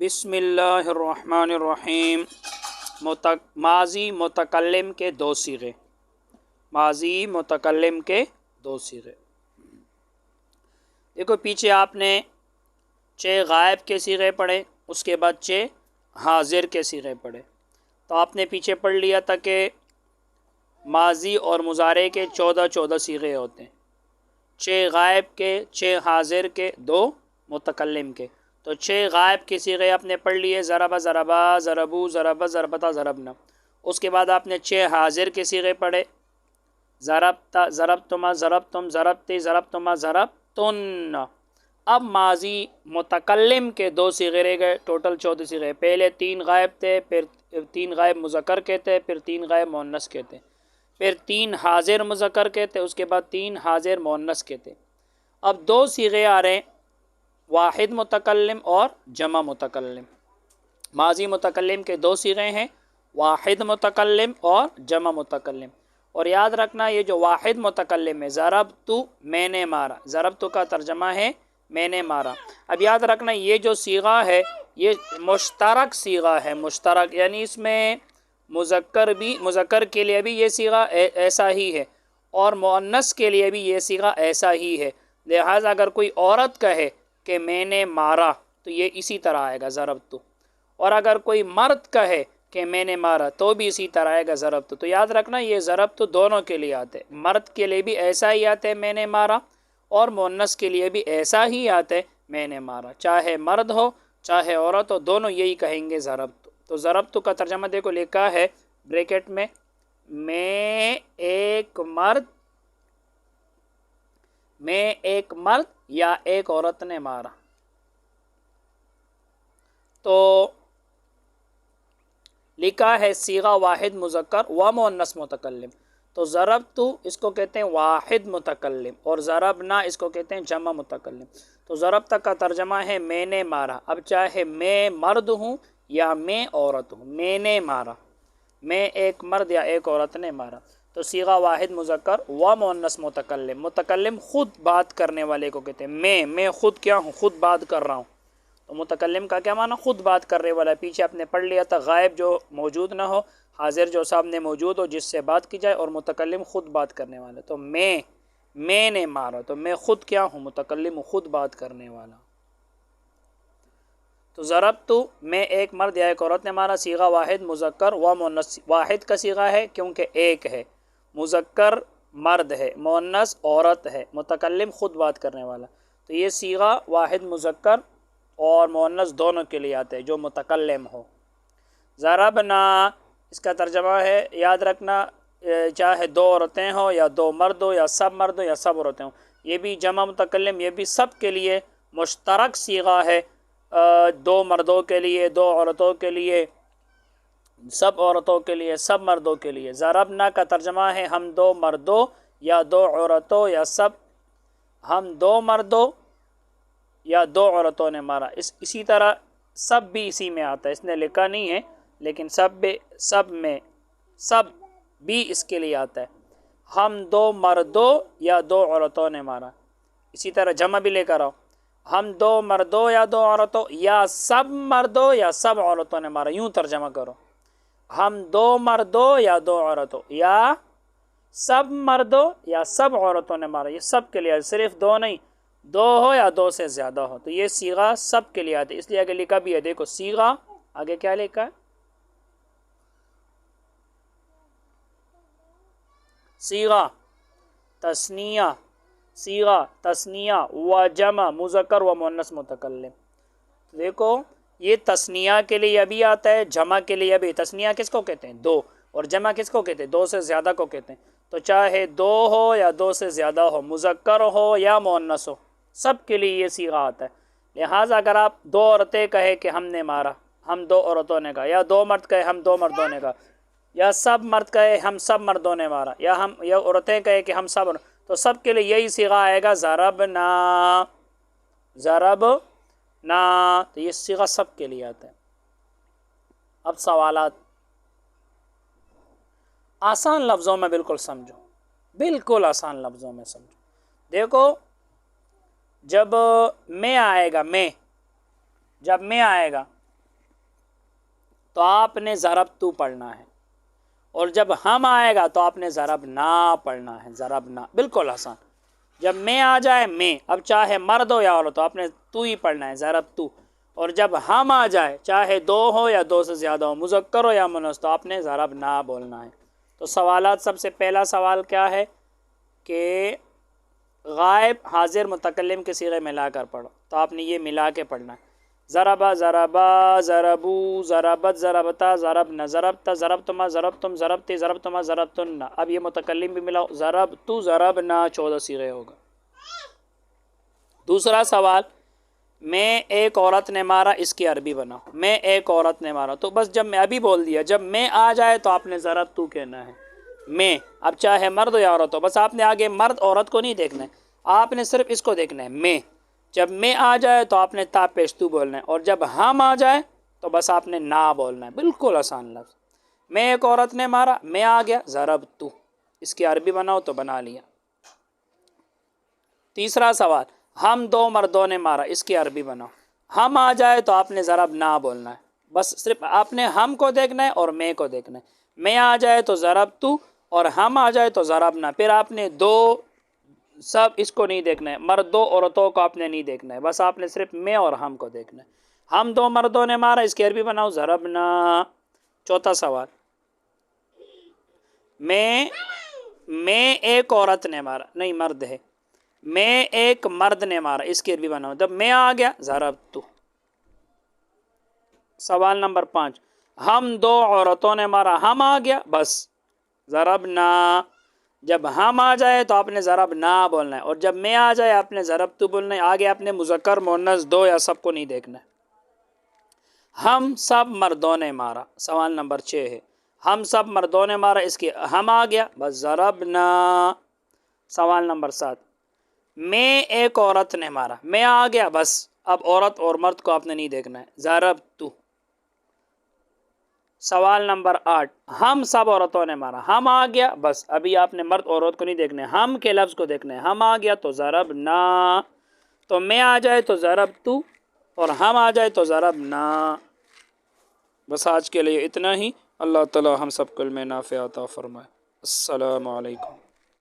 بسم اللہ الرحمن الرحیم۔ ماضی متکلم کے دو صیغے، ماضی متکلم کے دو صیغے۔ دیکھو پیچھے آپ نے چھ غائب کے صیغے پڑھے، اس کے بعد چھ حاضر کے صیغے پڑھے، تو آپ نے پیچھے پڑھ لیا تھا کہ ماضی اور مضارع کے 14 صیغے ہوتے ہیں، چھ غائب کے، چھ حاضر کے، دو متکلم کے۔ تو چھ غائب کے صیغے آپ نے پڑھ لیے، ضربہ ضربا، ضربو ضربہ ضربتا ضربنا۔ اس کے بعد آپ نے چھ حاضر کے صیغے پڑھے، ضربتا ضربتما ضربتم ضربتی ضربتما ضربتن۔ اب ماضی متکلم کے دو صیغے رہ گئے، ٹوٹل 14 صیغے۔ پہلے تین غائب تھے، پھر تین غائب مذکر کے تھے، پھر تین غائب مؤنث کے تھے، پھر تین حاضر مذکر کے تھے، اس کے بعد تین حاضر مؤنث کے تھے۔ اب دو صیغے آ رہے ہیں، واحد متکلم اور جمع متکلم۔ ماضی متکلم کے دو صیغے ہیں، واحد متکلم اور جمع متکلم۔ اور یاد رکھنا یہ جو واحد متکلم ہے، ضربتو میں نے مارا، ضربتو کا ترجمہ ہے میں نے مارا۔ اب یاد رکھنا یہ جو صیغہ ہے یہ مشترک صیغہ ہے، مشترک یعنی اس میں مذکر کے لیے بھی یہ صیغہ ایسا ہی ہے اور مؤنث کے لیے بھی یہ صیغہ ایسا ہی ہے۔ لہٰذا اگر کوئی عورت کہے کہ میں نے مارا تو یہ اسی طرح آئے گا ضربتو، اور اگر کوئی مرد کہے کہ میں نے مارا تو بھی اسی طرح آئے گا ضربتو۔ تو یاد رکھنا یہ ضربتو دونوں کے لیے آتے، مرد کے لیے بھی ایسا ہی آتے میں نے مارا، اور مؤنث کے لیے بھی ایسا ہی آتے میں نے مارا، چاہے مرد ہو چاہے عورت ہو، دونوں یہی کہیں گے ضربتو۔ تو ضربتو کا ترجمہ دیکھو لکھا ہے بریکٹ میں ایک مرد یا ایک عورت نے مارا۔ تو لکھا ہے صیغہ واحد مذکر و مؤنث متکلم، تو ضربتو اس کو کہتے ہیں واحد متکلم اور ضربنا اس کو کہتے ہیں جمع متکلم۔ تو ضربتا کا ترجمہ ہے میں نے مارا، اب چاہے میں مرد ہوں یا میں عورت ہوں، میں نے مارا، میں ایک مرد یا ایک عورت نے مارا۔ تو صیغہ واحد مذکر و مؤنث متکلم، متکلم خود بات کرنے والے کو کہتے ہیں میں خود کیا ہوں، خود بات کر رہا ہوں۔ تو متکلم کا کیا معنی؟ خود بات کرنے والا۔ پیچھے آپ نے پڑھ لیا تھا غائب جو موجود نہ ہو، حاضر جو سامنے موجود ہو جس سے بات کی جائے، اور متکلم خود بات کرنے والا۔ تو میں نے مارا، تو میں خود کیا ہوں؟ متکلم خود بات کرنے والا۔ تو ضربتو میں ایک مرد یا ایک عورت نے مارا، صیغہ واحد مذکر و مؤنث۔ واحد کا صیغہ ہے کیونکہ ایک ہے، مذکر مرد ہے، مؤنث عورت ہے، متکلم خود بات کرنے والا۔ تو یہ صیغہ واحد مذکر اور مؤنث دونوں کے لیے آتے ہیں جو متکلم ہو۔ ضربنا اس کا ترجمہ ہے، یاد رکھنا چاہے دو عورتیں ہوں یا دو مرد ہو یا سب مرد ہو یا سب عورتیں ہوں، یہ بھی جمع متکلم، یہ بھی سب کے لیے مشترک صیغہ ہے، دو مردوں کے لیے، دو عورتوں کے لیے، سب عورتوں کے لیے، سب مردوں کے لیے۔ ضربنا کا ترجمہ ہے ہم دو مردوں یا دو عورتوں یا ہم دو مردوں یا دو عورتوں نے مارا۔ اسی طرح سب بھی اسی میں آتا ہے، اس نے لکھا نہیں ہے لیکن سب بھی اس کے لیے آتا ہے، ہم دو مردوں یا دو عورتوں نے مارا۔ اسی طرح جمع بھی لے کر آؤ، ہم دو مردوں یا دو عورتوں یا سب مردوں یا سب عورتوں نے مارا، یوں ترجمہ کرو، ہم دو مردوں یا دو عورتوں یا سب مردوں یا سب عورتوں نے مارا۔ یہ سب کے لیے، صرف دو نہیں، دو ہو یا دو سے زیادہ ہو، تو یہ صیغہ سب کے لیے آتی ہے۔ اس لیے آگے لکھا بھی ہے، دیکھو صیغہ آگے کیا لکھا ہے، صیغہ تثنیہ و جمع مذکر و مؤنث متکلم۔ دیکھو یہ تثنیہ کے لیے ابھی آتا ہے، جمع کے لیے ابھی۔ تثنیہ کس کو کہتے ہیں؟ دو، اور جمع کس کو کہتے ہیں؟ دو سے زیادہ کو کہتے ہیں۔ تو چاہے دو ہو یا دو سے زیادہ ہو، مذکر ہو یا مؤنث ہو، سب کے لیے یہ صیغہ آتا ہے۔ لہٰذا اگر آپ دو عورتیں کہے کہ ہم نے مارا، ہم دو عورتوں نے کہا، یا دو مرد کہے ہم دو مردوں نے کہا، یا سب مرد کہے ہم سب مردوں نے مارا، یا عورتیں کہے کہ ہم سب، تو سب کے لیے یہی صیغہ آئے گا ضربنا۔ تو یہ صیغہ سب کے لیے آتا ہے۔ اب سوالات آسان لفظوں میں بالکل سمجھو، بالکل آسان لفظوں میں سمجھو۔ دیکھو جب میں آئے گا، جب میں آئے گا تو آپ نے ضربت پڑھنا ہے، اور جب ہم آئے گا تو آپ نے ضربنا پڑھنا ہے، ضربنا، بالکل آسان۔ جب میں آ جائے میں، اب چاہے مرد ہو یا عورت ہو آپ نے تو ہی پڑھنا ہے، ضربت۔ اور جب ہم آ جائے چاہے دو ہو یا دو سے زیادہ ہو، مذکر ہو یا مؤنث، تو آپ نے ضربنا بولنا ہے۔ تو سوالات، سب سے پہلا سوال کیا ہے کہ غائب حاضر متکلم کے صیغے ملا کر پڑھو، تو آپ نے یہ ملا کے پڑھنا ہے۔ ضربا، ضربا، ضربو، ضربت، ضربتا، ضربنا، ضربت، ضربتما، ضربتم، ضربتی، ضربتما، ضربتن۔ اب یہ متکلم بھی ملاؤ، ضربتو، ضربنا، 14 صیغے ہوگا۔ دوسرا سوال، میں ایک عورت نے مارا، اس کی عربی بناؤ۔ میں ایک عورت نے مارا، تو بس جب میں ابھی بول دیا، جب میں آ جائے تو آپ نے ضربتو کہنا ہے، میں، اب چاہے مرد ہو یا عورت ہو، بس آپ نے آگے مرد عورت کو نہیں دیکھنا ہے، آپ نے صرف اس کو دیکھنا ہے، میں۔ جب میں آ جائے تو آپ نے تا پیش تو بولنا ہے، اور جب ہم آ جائے تو بس آپ نے نا بولنا ہے، بالکل آسان لفظ۔ میں ایک عورت نے مارا، میں آ گیا، ضربتو، اس کی عربی بناؤ تو بنا لیا۔ تیسرا سوال، ہم دو مردوں نے مارا، اس کی عربی بناؤ۔ ہم آ جائے تو آپ نے ضربنا بولنا ہے، بس صرف آپ نے ہم کو دیکھنا ہے اور میں کو دیکھنا ہے۔ میں آ جائے تو ضربتو، اور ہم آ جائے تو ضربنا، پھر آپ نے دو سب اس کو نہیں دیکھنا ہے، مردوں عورتوں کو آپ نے نہیں دیکھنا ہے، بس آپ نے صرف میں اور ہم کو دیکھنا ہے۔ ہم دو مردوں نے مارا، اس کی عربی بناؤ، ضربنا۔ چوتھا سوال، میں ایک عورت نے مارا، نہیں مرد ہے، میں ایک مرد نے مارا، اس کی عربی بناؤ، جب میں آ گیا ضربتو۔ سوال نمبر 5، ہم دو عورتوں نے مارا، ہم آ گیا، بس ضربنا۔ جب ہم آ جائے تو آپ نے ضربنا بولنا ہے، اور جب میں آ جائے آپ نے ضربتو بولنا ہے، آگے آپ نے مذکر مؤنث دو یا سب کو نہیں دیکھنا ہے۔ ہم سب مردوں نے مارا، سوال نمبر 6 ہے، ہم سب مردوں نے مارا، اس کی ہم آ گیا، بس ضربنا۔ سوال نمبر 7، میں ایک عورت نے مارا، میں آ گیا، بس اب عورت اور مرد کو آپ نے نہیں دیکھنا ہے، ضربتو۔ سوال نمبر 8، ہم سب عورتوں نے مارا، ہم آ گیا، بس ابھی آپ نے مرد عورت کو نہیں دیکھنا ہے، ہم کے لفظ کو دیکھنا ہے، ہم آ گیا تو ضربنا، تو میں آ جائے تو ضربتو اور ہم آ جائے تو ضربنا۔ بس آج کے لیے اتنا ہی، اللہ تعالی ہم سب کو علم نافع عطا فرمائے۔ السلام علیکم۔